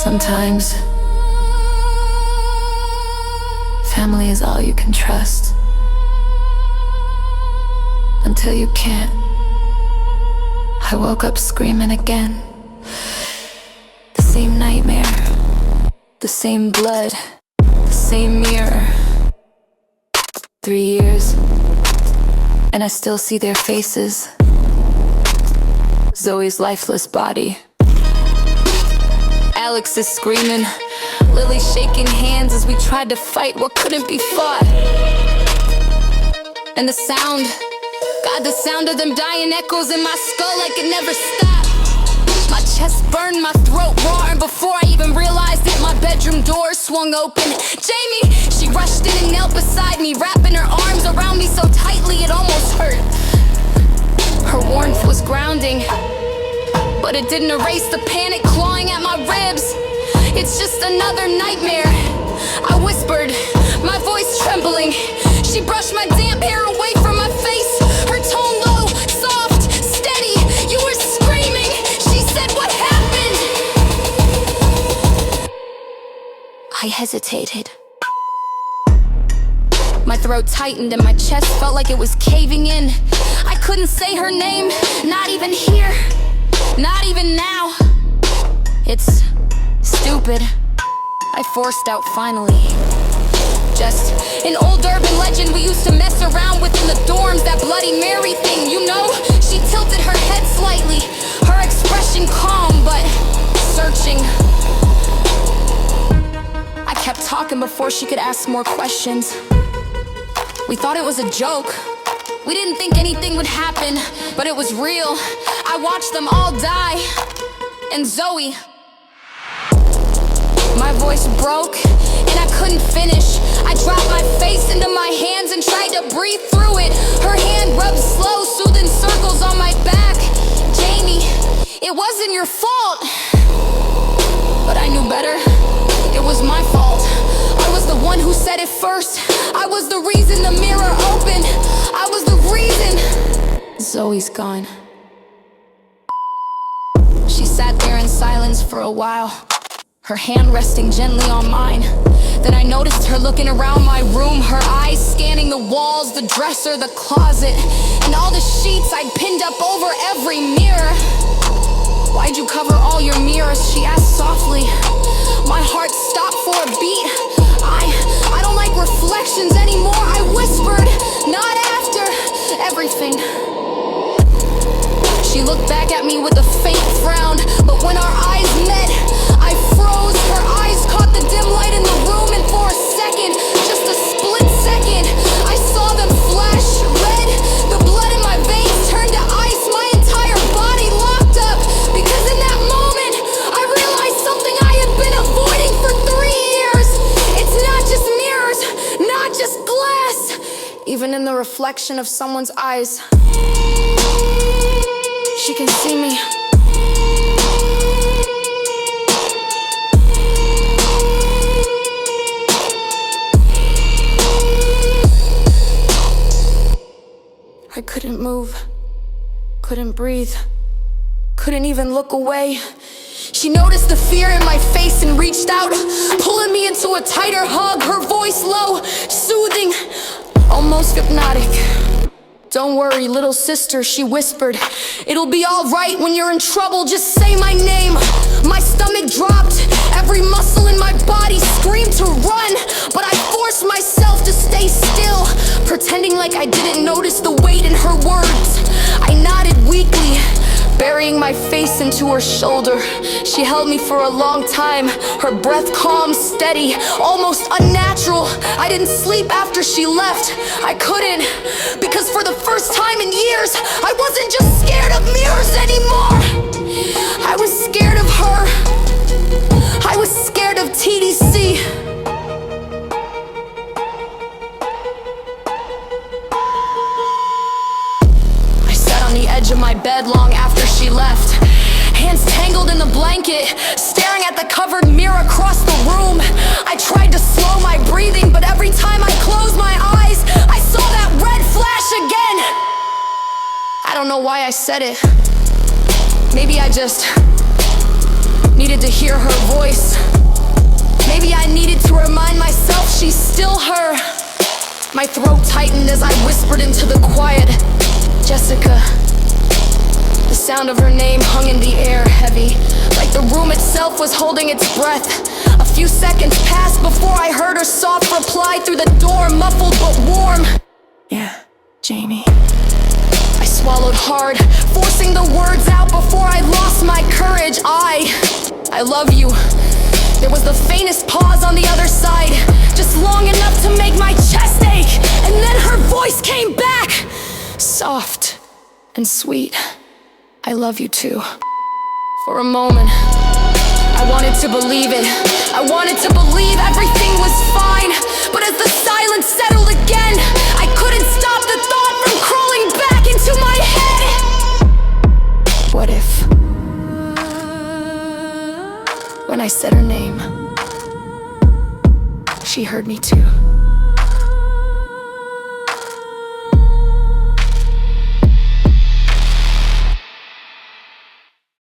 Sometimes, family is all you can trust. Until you can't. I woke up screaming again. The same nightmare, the same blood, the same mirror. 3 years, and I still see their faces. Zoe's lifeless body. Alex is screaming, Lily shaking hands as we tried to fight what couldn't be fought. And the sound, God, the sound of them dying echoes in my skull like it never stopped. My chest burned, my throat raw, and before I even realized it, my bedroom door swung open. Jamie, she rushed in and knelt beside me, wrapping her arms around me so tightly it almost hurt. Her warmth was grounding, but it didn't erase the panic clawing at my ribs. It's just another nightmare, I whispered, my voice trembling. She brushed my damp hair away from my face, her tone low, soft, steady. You were screaming, she said, what happened? I hesitated. My throat tightened and my chest felt like it was caving in. I couldn't say her name, not even here, not even now. It's stupid, I forced out finally. Just an old urban legend we used to mess around with in the dorms, that Bloody Mary thing, you know? She tilted her head slightly, her expression calm but searching. I kept talking before she could ask more questions. We thought it was a joke. We didn't think anything would happen, but it was real. I watched them all die. And Zoe, my voice broke and I couldn't finish. I dropped my face into my hands and tried to breathe through it. Her hand rubbed slow, soothing circles on my back. Jamie, it wasn't your fault. But I knew better. It was my fault. I was the one who said it first. I was the reason the mirror opened. I was the reason. Zoe's gone. She sat there in silence for a while, her hand resting gently on mine. Then I noticed her looking around my room, her eyes scanning the walls, the dresser, the closet, and all the sheets I'd pinned up over every mirror. Why'd you cover all your mirrors? She asked softly. My heart stopped for a beat. I don't like reflections anymore, I whispered. Not after everything. She looked back at me with a faint frown, but when our eyes met, I froze. Her eyes caught the dim light in the room, and for a second, just a split second, I saw them flash red. The blood in my veins turned to ice, my entire body locked up. Because in that moment, I realized something I had been avoiding for 3 years. It's not just mirrors, not just glass. Even in the reflection of someone's eyes, she can see me. I couldn't move, couldn't breathe, couldn't even look away. She noticed the fear in my face and reached out, pulling me into a tighter hug, her voice low, soothing, almost hypnotic. Don't worry, little sister, she whispered. It'll be all right when you're in trouble, just say my name. My stomach dropped, every muscle in my body screamed to run, but I forced myself to stay still, pretending like I didn't notice the weight in her words. I nodded weakly, burying my face into her shoulder. She held me for a long time, her breath calm, steady, almost unnatural. I didn't sleep after she left. I couldn't, because for the first time in years, I wasn't just scared of mirrors anymore. I was scared of her. I was scared of TDC. I sat on the edge of my bed long after she left, hands tangled in the blanket, staring at the covered mirror across the room. I tried to slow my breathing, but every time I closed my eyes, I saw that red flash again. I don't know why I said it. Maybe needed to hear her voice. Maybe I needed to remind myself she's still her. My throat tightened as I whispered into the quiet, Jessica. The sound of her name hung in the air, heavy, like the room itself was holding its breath. A few seconds passed before I heard her soft reply through the door, muffled but warm. Yeah, Janie. I swallowed hard, forcing the words out before I lost my courage. I love you. There was the faintest pause on the other side, just long enough to make my chest ache. And then her voice came back, soft and sweet. I love you too. For a moment, I wanted to believe it. I wanted to believe everything was fine. But as the silence settled again, I couldn't stop the thought from crawling back into my head. What if, when I said her name, she heard me too?